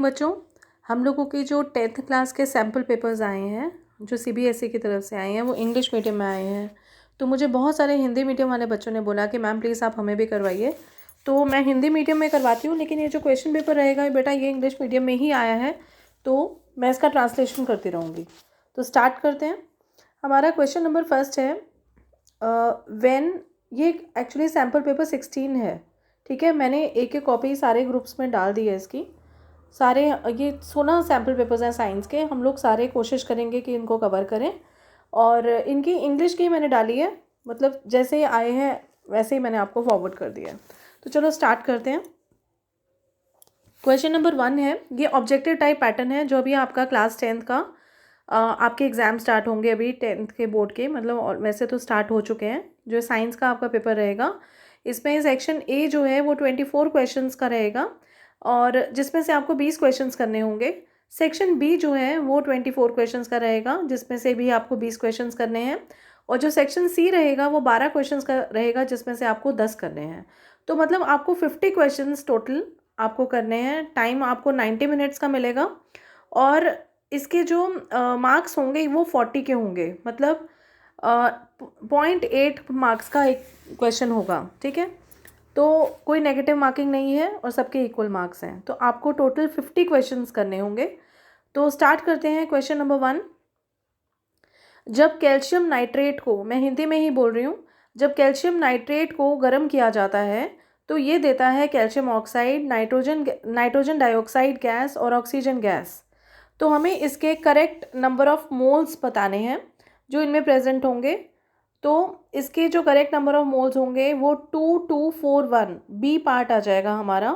बच्चों, हम लोगों की जो 10th क्लास के सैम्पल पेपर्स आए हैं, जो सीबीएसई की तरफ से आए हैं, वो इंग्लिश मीडियम में आए हैं। तो मुझे बहुत सारे हिंदी मीडियम वाले बच्चों ने बोला कि मैम प्लीज़ आप हमें भी करवाइए। तो मैं हिंदी मीडियम में करवाती हूँ, लेकिन ये जो क्वेश्चन पेपर रहेगा बेटा, ये इंग्लिश मीडियम में ही आया है, तो मैं इसका ट्रांसलेशन करती रहूँगी। तो स्टार्ट करते हैं। हमारा क्वेश्चन नंबर फर्स्ट है, व्हेन, ये एक्चुअली सैम्पल पेपर 16 है, ठीक है। मैंने एक एक कॉपी सारे ग्रुप्स में डाल दी है इसकी। सारे ये 16 सैम्पल पेपर्स हैं साइंस के, हम लोग सारे कोशिश करेंगे कि इनको कवर करें। और इनकी इंग्लिश की मैंने डाली है, मतलब जैसे ही आए हैं वैसे ही मैंने आपको फॉरवर्ड कर दिया है। तो चलो स्टार्ट करते हैं। क्वेश्चन नंबर 1 है, ये ऑब्जेक्टिव टाइप पैटर्न है, जो अभी आपका क्लास 10th का आपके एग्ज़ाम स्टार्ट होंगे अभी 10th के बोर्ड के, मतलब और वैसे तो स्टार्ट हो चुके हैं। जो साइंस का आपका पेपर रहेगा, इसमें सेक्शन ए जो है वो 24 क्वेश्चंस का रहेगा, और जिसमें से आपको 20 क्वेश्चंस करने होंगे। सेक्शन बी जो है वो 24 क्वेश्चंस का रहेगा, जिसमें से भी आपको 20 क्वेश्चंस करने हैं। और जो सेक्शन सी रहेगा वो 12 क्वेश्चंस का रहेगा, जिसमें से आपको 10 करने हैं। तो मतलब आपको 50 क्वेश्चंस टोटल आपको करने हैं। टाइम आपको 90 मिनट्स का मिलेगा, और इसके जो मार्क्स होंगे वो 40 के होंगे, मतलब 0.8 मार्क्स का एक क्वेश्चन होगा, ठीक है। तो कोई नेगेटिव मार्किंग नहीं है और सबके इक्वल मार्क्स हैं। तो आपको टोटल 50 क्वेश्चंस करने होंगे। तो स्टार्ट करते हैं। क्वेश्चन नंबर 1, जब कैल्शियम नाइट्रेट को, मैं हिंदी में ही बोल रही हूँ, जब कैल्शियम नाइट्रेट को गर्म किया जाता है तो ये देता है calcium oxide, nitrogen dioxide gas और ऑक्सीजन गैस। तो हमें इसके करेक्ट नंबर ऑफ मोल्स बताने हैं जो इनमें प्रेजेंट होंगे। तो इसके जो करेक्ट नंबर ऑफ मोल्स होंगे वो 2241 बी पार्ट आ जाएगा हमारा,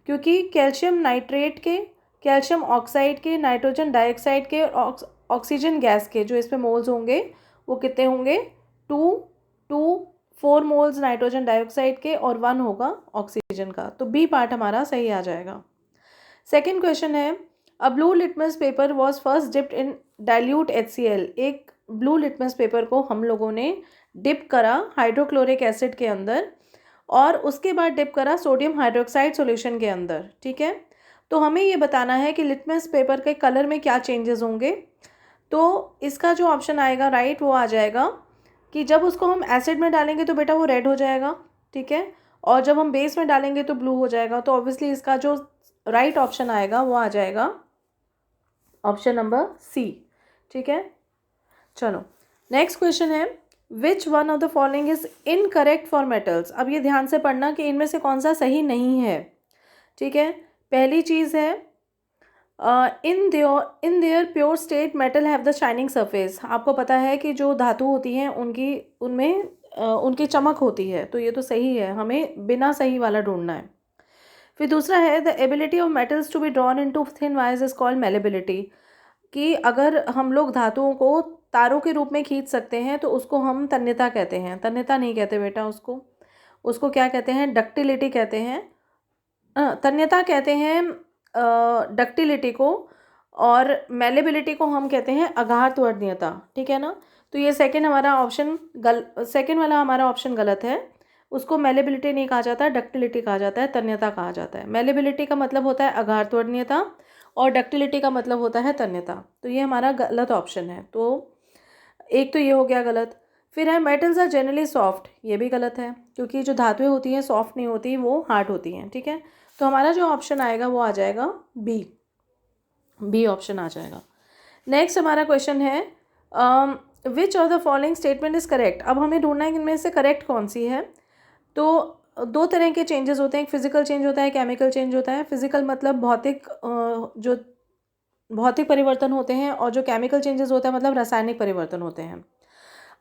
क्योंकि कैल्शियम नाइट्रेट के, कैल्शियम ऑक्साइड के, नाइट्रोजन डाइऑक्साइड के, ऑक्सीजन गैस के जो इसमें मोल्स होंगे वो कितने होंगे, 4 मोल्स नाइट्रोजन डाइऑक्साइड के और 1 होगा ऑक्सीजन का। तो बी पार्ट हमारा सही आ जाएगा। सेकेंड क्वेश्चन है, a blue litmus paper was first dipped in dilute HCl। एक ब्लू लिटमस पेपर को हम लोगों ने डिप करा हाइड्रोक्लोरिक एसिड के अंदर, और उसके बाद डिप करा सोडियम हाइड्रोक्साइड सॉल्यूशन के अंदर, ठीक है। तो हमें ये बताना है कि लिटमस पेपर के कलर में क्या चेंजेस होंगे। तो इसका जो ऑप्शन आएगा राइट, वो आ जाएगा कि जब उसको हम एसिड में डालेंगे तो बेटा वो रेड हो जाएगा, ठीक है, और जब हम बेस में डालेंगे तो ब्लू हो जाएगा। तो ऑब्वियसली इसका जो राइट ऑप्शन आएगा वो आ जाएगा ऑप्शन नंबर सी, ठीक है। चलो नेक्स्ट क्वेश्चन है, विच one of the following is incorrect for metals. अब ये ध्यान से पढ़ना कि इनमें से कौन सा सही नहीं है, ठीक है। पहली चीज़ है, in their pure state metal have the shining surface. आपको पता है कि जो धातु होती हैं उनकी, उनमें उनकी चमक होती है, तो ये तो सही है, हमें बिना सही वाला ढूंढना है। फिर दूसरा है, the ability of metals to be drawn into thin wires is called malleability, कि अगर हम लोग धातुओं को तारों के रूप में खींच सकते हैं तो उसको हम तन्यता कहते हैं। तन्यता नहीं कहते बेटा, उसको उसको क्या कहते हैं, डक्टिलिटी कहते हैं। तन्यता कहते हैं डक्टिलिटी को, और मेलेबिलिटी को हम कहते हैं अघातवर्णीयता, ठीक है ना। तो ये सेकंड हमारा ऑप्शन सेकंड वाला हमारा ऑप्शन गलत है। उसको मेलेबिलिटी नहीं कहा जाता, डक्टिलिटी कहा जाता है, तन्यता कहा जाता है। मेलेबिलिटी का मतलब होता है अघातवर्णीयता, और डक्टिलिटी का मतलब होता है तन्यता। तो ये हमारा गलत ऑप्शन है। तो एक तो ये हो गया गलत। फिर है, मेटल्स आर जनरली सॉफ्ट, ये भी गलत है, क्योंकि जो धातुएं होती हैं सॉफ्ट नहीं होती, वो हार्ड होती हैं, ठीक है। तो हमारा जो ऑप्शन आएगा वो आ जाएगा बी ऑप्शन आ जाएगा। नेक्स्ट हमारा क्वेश्चन है, which of the following statement is correct. अब हमें ढूंढना है कि इनमें से करेक्ट कौन सी है। तो दो तरह के चेंजेस होते हैं, एक फिजिकल चेंज होता है, केमिकल चेंज होता है। फिजिकल मतलब भौतिक, जो भौतिक परिवर्तन होते हैं, और जो केमिकल चेंजेस होता है मतलब रासायनिक परिवर्तन होते हैं।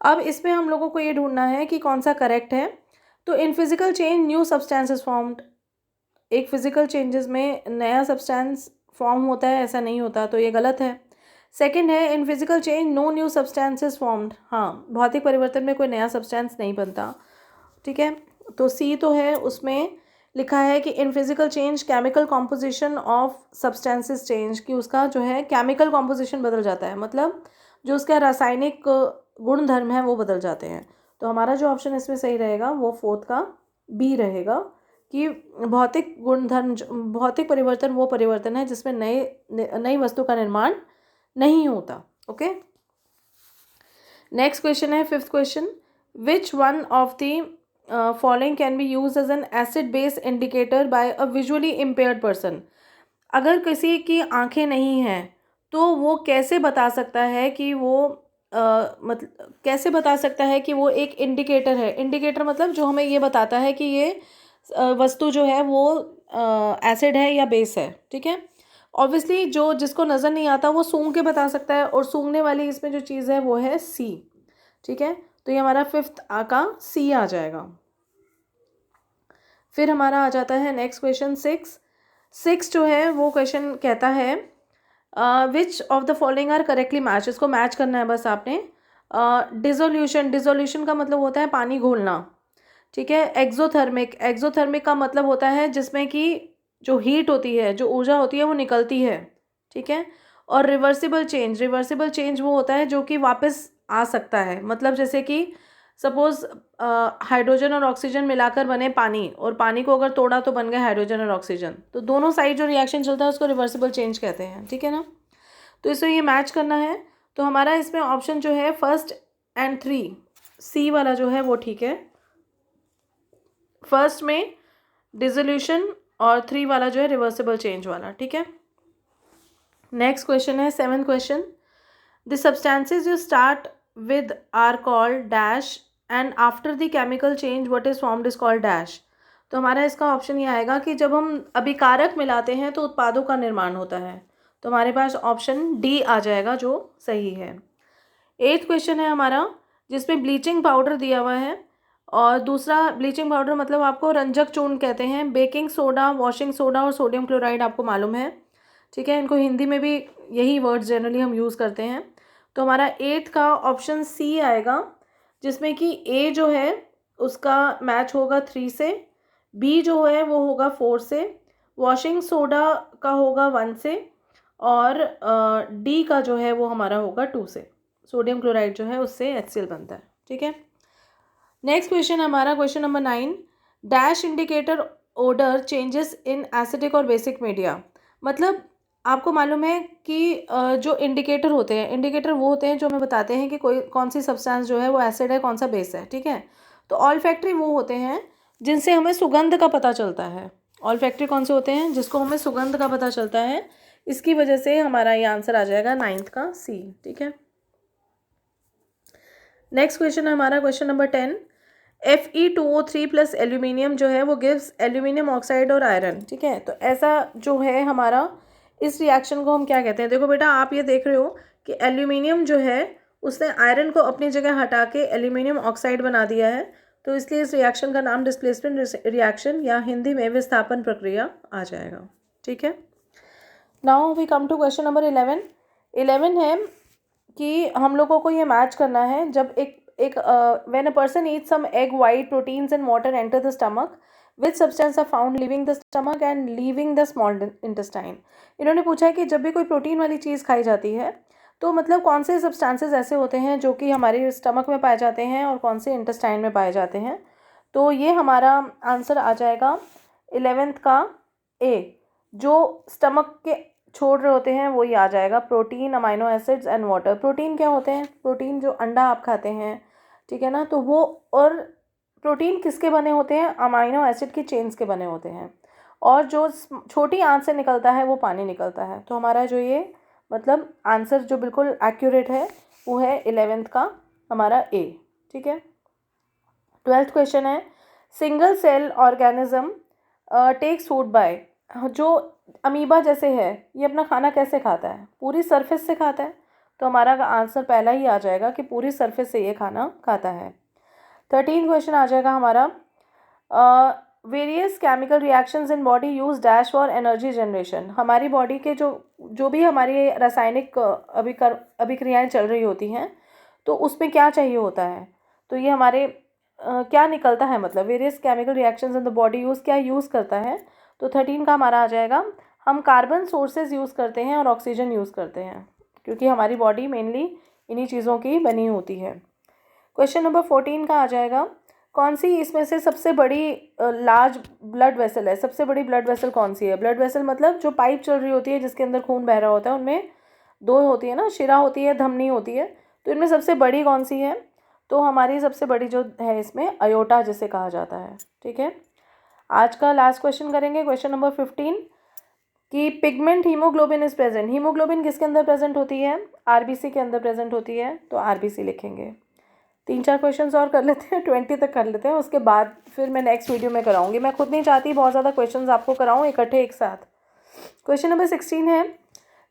अब इसमें हम लोगों को ये ढूंढना है कि कौन सा करेक्ट है। तो इन physical change new substance is formed, एक फिजिकल चेंजेस में नया सब्सटेंस फॉर्म होता है, ऐसा नहीं होता, तो ये गलत है। सेकंड है, in physical change no new substance is formed, हाँ, भौतिक परिवर्तन में कोई नया सब्सटेंस नहीं बनता, ठीक है। तो सी तो है, उसमें लिखा है कि इन physical change chemical composition of substances change, कि उसका जो है केमिकल कॉम्पोजिशन बदल जाता है, मतलब जो उसका रासायनिक गुण धर्म है वो बदल जाते हैं। तो हमारा जो ऑप्शन इसमें सही रहेगा वो फोर्थ का बी रहेगा, कि भौतिक परिवर्तन वो परिवर्तन है जिसमें नई वस्तु का निर्माण नहीं होता। ओके, नेक्स्ट क्वेश्चन है 5th question, which one of the following can be use as an acid base indicator by a visually impaired person. अगर किसी की आंखें नहीं हैं तो वो कैसे बता सकता है कि वो कैसे बता सकता है कि वो एक इंडिकेटर है। इंडिकेटर मतलब जो हमें ये बताता है कि ये वस्तु जो है वो एसिड है या बेस है। ठीक है, ऑब्वियसली जिसको नज़र नहीं आता वो सूंघ के बता सकता है, और सूंघने वाली इसमें जो चीज़ है वो है सी। ठीक है, तो ये हमारा 5th का सी आ जाएगा। फिर हमारा आ जाता है नेक्स्ट क्वेश्चन 6 जो है वो क्वेश्चन कहता है which of the following are correctly match. इसको मैच करना है बस आपने। डिसोल्यूशन का मतलब होता है पानी घोलना। ठीक है, एक्सोथर्मिक का मतलब होता है जिसमें कि जो हीट होती है, जो ऊर्जा होती है वो निकलती है। ठीक है, और रिवर्सिबल चेंज वो होता है जो कि वापस आ सकता है। मतलब जैसे कि सपोज हाइड्रोजन और ऑक्सीजन मिलाकर बने पानी, और पानी को अगर तोड़ा तो बन गया हाइड्रोजन और ऑक्सीजन, तो दोनों साइड जो रिएक्शन चलता है उसको रिवर्सिबल चेंज कहते हैं। ठीक है ना, तो इसे ये मैच करना है। तो हमारा इसमें ऑप्शन जो है 1 और 3, सी वाला जो है वो ठीक है। 1 में डिसोल्यूशन और 3 वाला जो है रिवर्सिबल चेंज वाला। ठीक है, नेक्स्ट क्वेश्चन है 7th क्वेश्चन, द सब्सटेंसेज जो start with are called dash and after the chemical change what is formed is called dash. तो हमारा इसका ऑप्शन ये आएगा कि जब हम अभिकारक मिलाते हैं तो उत्पादों का निर्माण होता है। तो हमारे पास ऑप्शन डी आ जाएगा जो सही है। 8th क्वेश्चन है हमारा जिसमें ब्लीचिंग पाउडर दिया हुआ है, और दूसरा ब्लीचिंग पाउडर मतलब आपको रंजक चूर्ण कहते हैं। बेकिंग सोडा, वॉशिंग सोडा और सोडियम क्लोराइड आपको मालूम है। ठीक है, इनको हिंदी में भी यही वर्ड्स जनरली हम यूज़ करते हैं। तो हमारा 8th का ऑप्शन सी आएगा, जिसमें कि ए जो है उसका मैच होगा 3 से, बी जो है वो होगा 4 से, वॉशिंग सोडा का होगा 1 से, और डी का जो है वो हमारा होगा 2 से। सोडियम क्लोराइड जो है उससे HCl बनता है। ठीक है, नेक्स्ट क्वेश्चन हमारा question number 9, dash indicator odour changes in acidic और बेसिक मीडिया। मतलब आपको मालूम है कि जो इंडिकेटर होते हैं, इंडिकेटर वो होते हैं जो हमें बताते हैं कि कौन सी सब्सटेंस जो है वो एसिड है, कौन सा बेस है। ठीक है, तो ऑल्फैक्टरी वो होते हैं जिनसे हमें सुगंध का पता चलता है। ऑल्फैक्टरी कौन से होते हैं जिसको हमें सुगंध का पता चलता है। इसकी वजह से हमारा ये आंसर आ जाएगा 9th का सी। ठीक है, नेक्स्ट क्वेश्चन है हमारा question number 10, Fe2O3 plus aluminium जो है वो गिव्स एल्यूमिनियम ऑक्साइड और आयरन। ठीक है, तो ऐसा जो है हमारा इस रिएक्शन को हम क्या कहते हैं। देखो बेटा, आप ये देख रहे हो कि एल्यूमिनियम जो है उसने आयरन को अपनी जगह हटा के एल्यूमिनियम ऑक्साइड बना दिया है, तो इसलिए इस रिएक्शन का नाम डिस्प्लेसमेंट रिएक्शन या हिंदी में विस्थापन प्रक्रिया आ जाएगा। ठीक है, now we come to question number 11 है कि हम लोगों को ये मैच करना है। जब when a person eats some egg white, proteins and water enter the stomach, which substance are found leaving the stomach and leaving the small intestine। इन्होंने पूछा है कि जब भी कोई प्रोटीन वाली चीज़ खाई जाती है तो मतलब कौन से सब्सटेंसेस ऐसे होते हैं जो कि हमारे स्टमक में पाए जाते हैं और कौन से इंटेस्टाइन में पाए जाते हैं। तो ये हमारा आंसर आ जाएगा 11th का ए। जो स्टमक के छोड़ रहे होते हैं वो ये आ जाएगा, protein, amino acids and water. Protein क्या होते हैं? प्रोटीन जो अंडा आप खाते हैं, ठीक है ना, तो वो, और प्रोटीन किसके बने होते हैं? अमाइनो एसिड की चेन्स के बने होते हैं, और जो छोटी आंत से निकलता है वो पानी निकलता है। तो हमारा जो ये मतलब आंसर जो बिल्कुल एक्यूरेट है वो है 11th का हमारा ए। ठीक है, 12th क्वेश्चन है, single cell organism takes food by. जो अमीबा जैसे है ये अपना खाना कैसे खाता है? पूरी सरफेस से खाता है। तो हमारा आंसर पहला ही आ जाएगा कि पूरी सरफेस से ये खाना खाता है। 13 क्वेश्चन आ जाएगा हमारा, various chemical reactions in body use dash for energy generation. हमारी बॉडी के जो भी हमारी रासायनिक अभिक्रियाएं चल रही होती हैं तो उसमें क्या चाहिए होता है? तो ये हमारे क्या निकलता है, मतलब various chemical reactions in the body use करता है। तो 13 का हमारा आ जाएगा, हम कार्बन सोर्सेज यूज़ करते हैं और ऑक्सीजन यूज़ करते हैं, क्योंकि हमारी बॉडी मेनली इन्हीं चीज़ों की बनी होती है। क्वेश्चन नंबर 14 का आ जाएगा, कौन सी इसमें से सबसे बड़ी लार्ज ब्लड वेसल है? सबसे बड़ी ब्लड वेसल कौन सी है? ब्लड वेसल मतलब जो पाइप चल रही होती है जिसके अंदर खून बह रहा होता है, उनमें दो होती है ना, शिरा होती है, धमनी होती है। तो इनमें सबसे बड़ी कौन सी है? तो हमारी सबसे बड़ी जो है इसमें अयोटा जिसे कहा जाता है। ठीक है, आज का लास्ट क्वेश्चन करेंगे, क्वेश्चन नंबर 15 कि pigment haemoglobin is present. Haemoglobin किसके अंदर प्रेजेंट होती है? आरबीसी के अंदर प्रेजेंट होती है, तो आरबीसी लिखेंगे। 3-4 क्वेश्चंस और कर लेते हैं, 20 तक कर लेते हैं, उसके बाद फिर मैं नेक्स्ट वीडियो में कराऊंगी। मैं खुद नहीं चाहती बहुत ज़्यादा क्वेश्चंस आपको कराऊँ इकट्ठे एक साथ। क्वेश्चन नंबर 16 है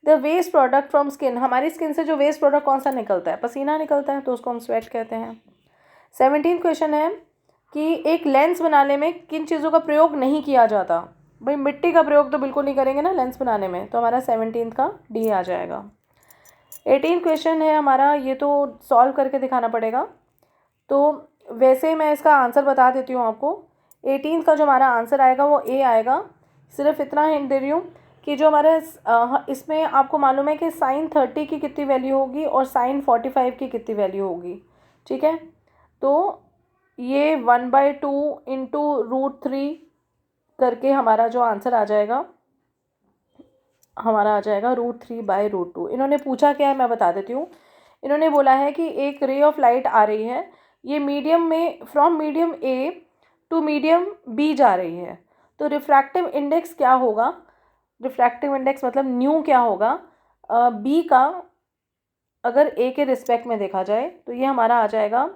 the waste product from skin. हमारी स्किन से जो वेस्ट प्रोडक्ट कौन सा निकलता है? पसीना निकलता है, तो उसको हम स्वेट कहते हैं। 17 क्वेश्चन है कि एक लेंस बनाने में किन चीज़ों का प्रयोग नहीं किया जाता? भाई मिट्टी का प्रयोग तो बिल्कुल नहीं करेंगे ना लेंस बनाने में, तो हमारा 17 का डी आ जाएगा। 18 क्वेश्चन है हमारा, ये तो सॉल्व करके दिखाना पड़ेगा, तो वैसे मैं इसका आंसर बता देती हूँ आपको। 18 का जो हमारा आंसर आएगा वो ए आएगा। सिर्फ इतना हिंट दे रही हूँ कि जो हमारे इसमें आपको मालूम है कि sin 30 की कितनी वैल्यू होगी और sin 45 की कितनी वैल्यू होगी। ठीक है, तो ये 1/2 इंटू √3 करके हमारा जो आंसर आ जाएगा, हमारा आ जाएगा √3/√2। इन्होंने पूछा क्या है मैं बता देती हूँ। इन्होंने बोला है कि एक रे ऑफ लाइट आ रही है, ये मीडियम में from medium A to medium B जा रही है, तो रिफ्रैक्टिव इंडेक्स क्या होगा? रिफ्रैक्टिव इंडेक्स मतलब न्यू क्या होगा बी का, अगर ए के रिस्पेक्ट में देखा जाए, तो ये हमारा आ जाएगा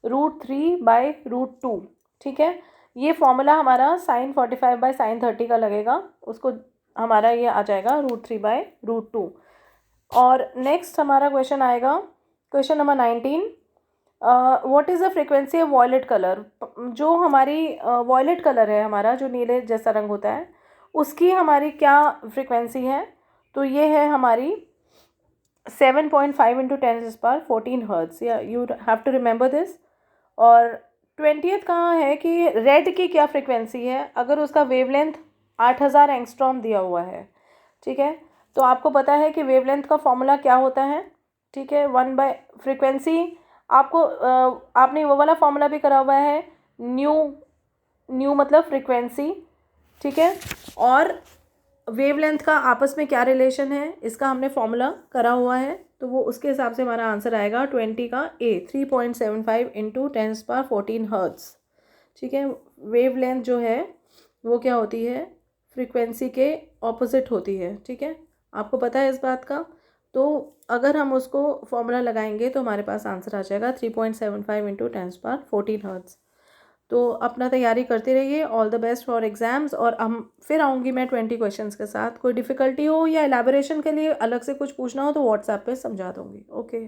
√3/√2। ठीक है, ये फॉर्मूला हमारा sin 45/sin 30 का लगेगा, उसको हमारा ये आ जाएगा √3/√2। और नेक्स्ट हमारा क्वेश्चन आएगा, question number 19, what is the frequency of violet colour. जो हमारी वॉयलेट कलर है हमारा, जो नीले जैसा रंग होता है, उसकी हमारी क्या फ्रीक्वेंसी है? तो ये है हमारी 7.5 × 10⁻14 हर्ट्ज, या you have to remember this. और 20th कहाँ है कि रेड की क्या फ्रीक्वेंसी है, अगर उसका वेवलेंथ 8000 एंगस्ट्रॉम दिया हुआ है। ठीक है, तो आपको पता है कि वेवलेंथ का फॉर्मूला क्या होता है। ठीक है, 1/फ्रीक्वेंसी, आपको आपने वो वाला फॉर्मूला भी करा हुआ है, न्यू मतलब फ्रीक्वेंसी। ठीक है, और वेवलेंथ का आपस में क्या रिलेशन है, इसका हमने फॉर्मूला करा हुआ है, तो वो उसके हिसाब से हमारा आंसर आएगा 20 का ए 3.75 × 10⁻14 हर्ट्ज। ठीक है, वेवलेंथ जो है वो क्या होती है? फ्रीक्वेंसी के ऑपोजिट होती है। ठीक है, आपको पता है इस बात का, तो अगर हम उसको फॉर्मूला लगाएंगे तो हमारे पास आंसर आ जाएगा 3.75 × 10⁻14 हर्ट्ज। तो अपना तैयारी करते रहिए, all the best for exams. और हम फिर आऊँगी मैं 20 क्वेश्चंस के साथ। कोई डिफ़िकल्टी हो या एलैबोरेशन के लिए अलग से कुछ पूछना हो तो व्हाट्सएप पे समझा दूँगी। ओके।